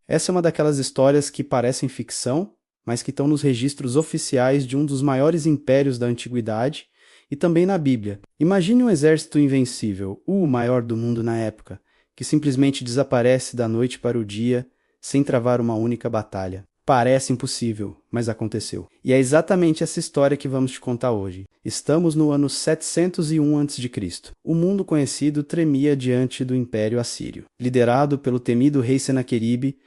Essa é uma daquelas histórias que parecem ficção, mas que estão nos registros oficiais de um dos maiores impérios da antiguidade e também na Bíblia. Imagine um exército invencível, o maior do mundo na época, que simplesmente desaparece da noite para o dia sem travar uma única batalha. Parece impossível, mas aconteceu. E é exatamente essa história que vamos te contar hoje. Estamos no ano 701 a.C. O mundo conhecido tremia diante do Império Assírio. Liderado pelo temido rei Senaqueribe,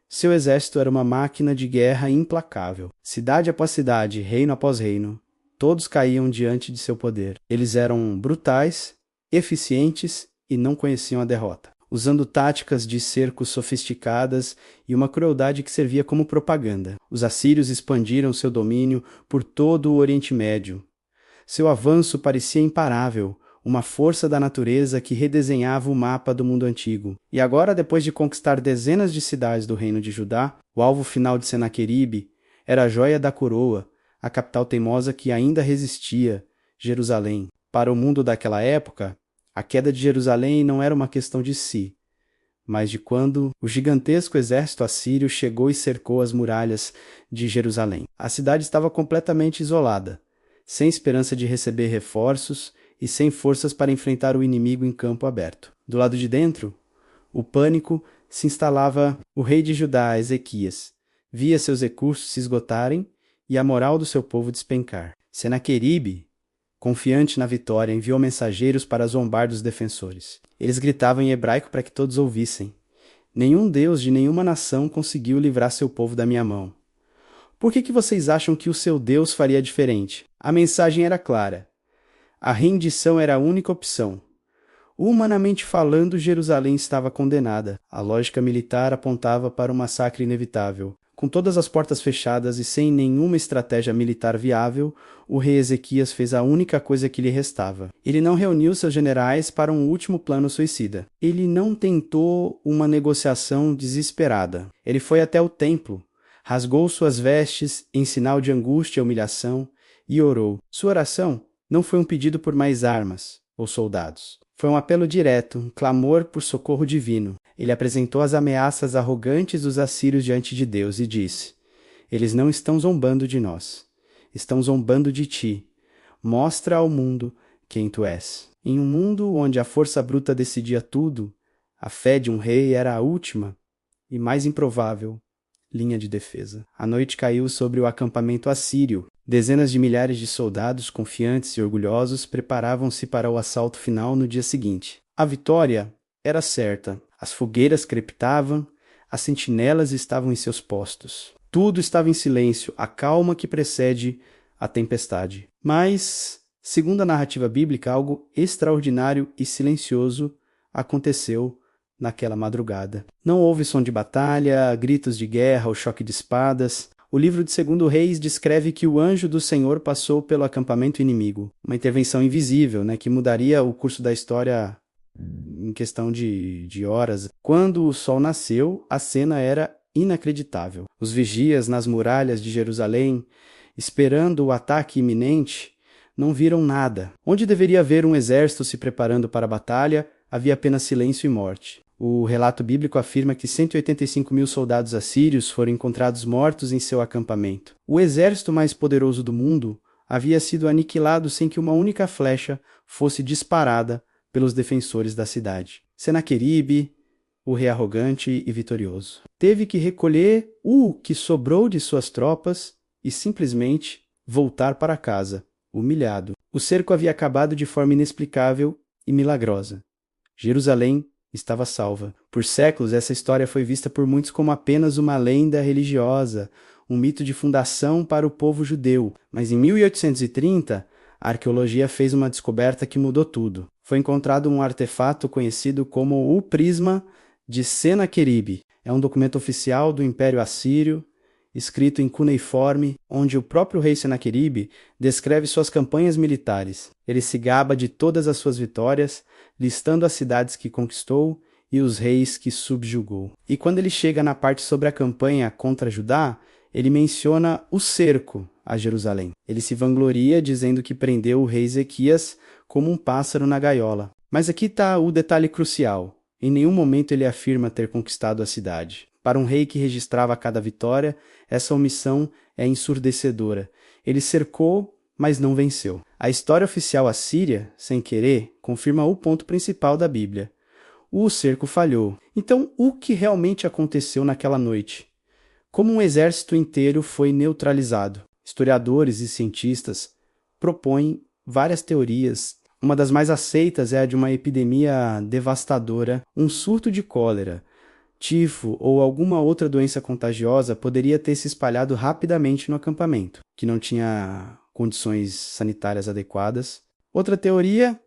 seu exército era uma máquina de guerra implacável. Cidade após cidade, reino após reino, todos caíam diante de seu poder. Eles eram brutais, eficientes e não conheciam a derrota, usando táticas de cercos sofisticadas e uma crueldade que servia como propaganda. Os assírios expandiram seu domínio por todo o Oriente Médio. Seu avanço parecia imparável, uma força da natureza que redesenhava o mapa do mundo antigo. E agora, depois de conquistar dezenas de cidades do reino de Judá, o alvo final de Senaqueribe era a joia da coroa, a capital teimosa que ainda resistia, Jerusalém. Para o mundo daquela época, a queda de Jerusalém não era uma questão de si, mas de quando o gigantesco exército assírio chegou e cercou as muralhas de Jerusalém. A cidade estava completamente isolada, sem esperança de receber reforços e sem forças para enfrentar o inimigo em campo aberto. Do lado de dentro, o pânico se instalava. O rei de Judá, Ezequias, via seus recursos se esgotarem e a moral do seu povo despencar. Senaqueribe, confiante na vitória, enviou mensageiros para zombar dos defensores. Eles gritavam em hebraico para que todos ouvissem: "Nenhum deus de nenhuma nação conseguiu livrar seu povo da minha mão. Por que vocês acham que o seu Deus faria diferente?" A mensagem era clara. A rendição era a única opção. Humanamente falando, Jerusalém estava condenada. A lógica militar apontava para um massacre inevitável. Com todas as portas fechadas e sem nenhuma estratégia militar viável, o rei Ezequias fez a única coisa que lhe restava. Ele não reuniu seus generais para um último plano suicida. Ele não tentou uma negociação desesperada. Ele foi até o templo, rasgou suas vestes em sinal de angústia e humilhação e orou. Sua oração não foi um pedido por mais armas ou soldados. Foi um apelo direto, um clamor por socorro divino. Ele apresentou as ameaças arrogantes dos assírios diante de Deus e disse: "Eles não estão zombando de nós. Estão zombando de ti. Mostra ao mundo quem tu és." Em um mundo onde a força bruta decidia tudo, a fé de um rei era a última e mais improvável linha de defesa. A noite caiu sobre o acampamento assírio. Dezenas de milhares de soldados, confiantes e orgulhosos, preparavam-se para o assalto final no dia seguinte. A vitória era certa. As fogueiras crepitavam, as sentinelas estavam em seus postos. Tudo estava em silêncio, a calma que precede a tempestade. Mas, segundo a narrativa bíblica, algo extraordinário e silencioso aconteceu naquela madrugada. Não houve som de batalha, gritos de guerra ou choque de espadas. O livro de 2 Reis descreve que o anjo do Senhor passou pelo acampamento inimigo. Uma intervenção invisível, que mudaria o curso da história em questão de horas. Quando o sol nasceu, a cena era inacreditável. Os vigias nas muralhas de Jerusalém, esperando o ataque iminente, não viram nada. Onde deveria haver um exército se preparando para a batalha, havia apenas silêncio e morte. O relato bíblico afirma que 185.000 soldados assírios foram encontrados mortos em seu acampamento. O exército mais poderoso do mundo havia sido aniquilado sem que uma única flecha fosse disparada pelos defensores da cidade. Senaqueribe, o rei arrogante e vitorioso, teve que recolher o que sobrou de suas tropas e simplesmente voltar para casa, humilhado. O cerco havia acabado de forma inexplicável e milagrosa. Jerusalém estava salva. Por séculos, essa história foi vista por muitos como apenas uma lenda religiosa, um mito de fundação para o povo judeu. Mas em 1830, a arqueologia fez uma descoberta que mudou tudo. Foi encontrado um artefato conhecido como o Prisma de Senaqueribe. É um documento oficial do Império Assírio, escrito em cuneiforme, onde o próprio rei Senaqueribe descreve suas campanhas militares. Ele se gaba de todas as suas vitórias, listando as cidades que conquistou e os reis que subjugou. E quando ele chega na parte sobre a campanha contra Judá, ele menciona o cerco a Jerusalém. Ele se vangloria dizendo que prendeu o rei Ezequias como um pássaro na gaiola. Mas aqui está o detalhe crucial. Em nenhum momento ele afirma ter conquistado a cidade. Para um rei que registrava cada vitória, essa omissão é ensurdecedora. Ele cercou, mas não venceu. A história oficial assíria, sem querer, confirma o ponto principal da Bíblia. O cerco falhou. Então, o que realmente aconteceu naquela noite? Como um exército inteiro foi neutralizado? Historiadores e cientistas propõem várias teorias. Uma das mais aceitas é a de uma epidemia devastadora, um surto de cólera, tifo ou alguma outra doença contagiosa poderia ter se espalhado rapidamente no acampamento, que não tinha condições sanitárias adequadas. Outra teoria,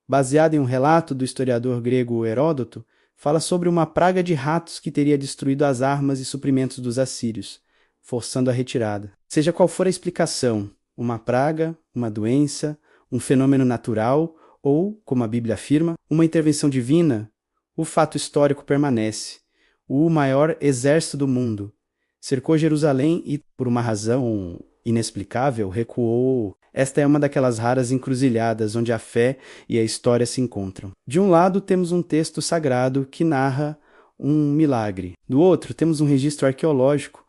baseada em um relato do historiador grego Heródoto, fala sobre uma praga de ratos que teria destruído as armas e suprimentos dos assírios, forçando a retirada. Seja qual for a explicação, uma praga, uma doença, um fenômeno natural ou, como a Bíblia afirma, uma intervenção divina, o fato histórico permanece. O maior exército do mundo cercou Jerusalém e, por uma razão inexplicável, recuou. Esta é uma daquelas raras encruzilhadas onde a fé e a história se encontram. De um lado, temos um texto sagrado que narra um milagre. Do outro, temos um registro arqueológico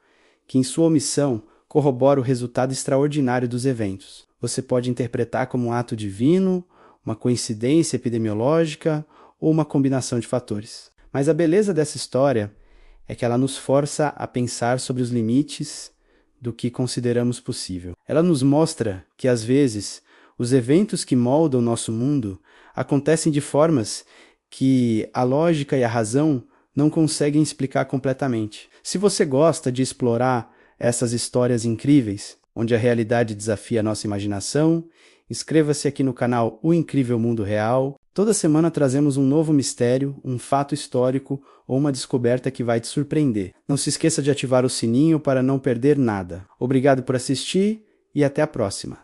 que, em sua omissão, corrobora o resultado extraordinário dos eventos. Você pode interpretar como um ato divino, uma coincidência epidemiológica ou uma combinação de fatores. Mas a beleza dessa história é que ela nos força a pensar sobre os limites do que consideramos possível. Ela nos mostra que, às vezes, os eventos que moldam nosso mundo acontecem de formas que a lógica e a razão não conseguem explicar completamente. Se você gosta de explorar essas histórias incríveis, onde a realidade desafia a nossa imaginação, inscreva-se aqui no canal O Incrível Mundo Real. Toda semana trazemos um novo mistério, um fato histórico ou uma descoberta que vai te surpreender. Não se esqueça de ativar o sininho para não perder nada. Obrigado por assistir e até a próxima.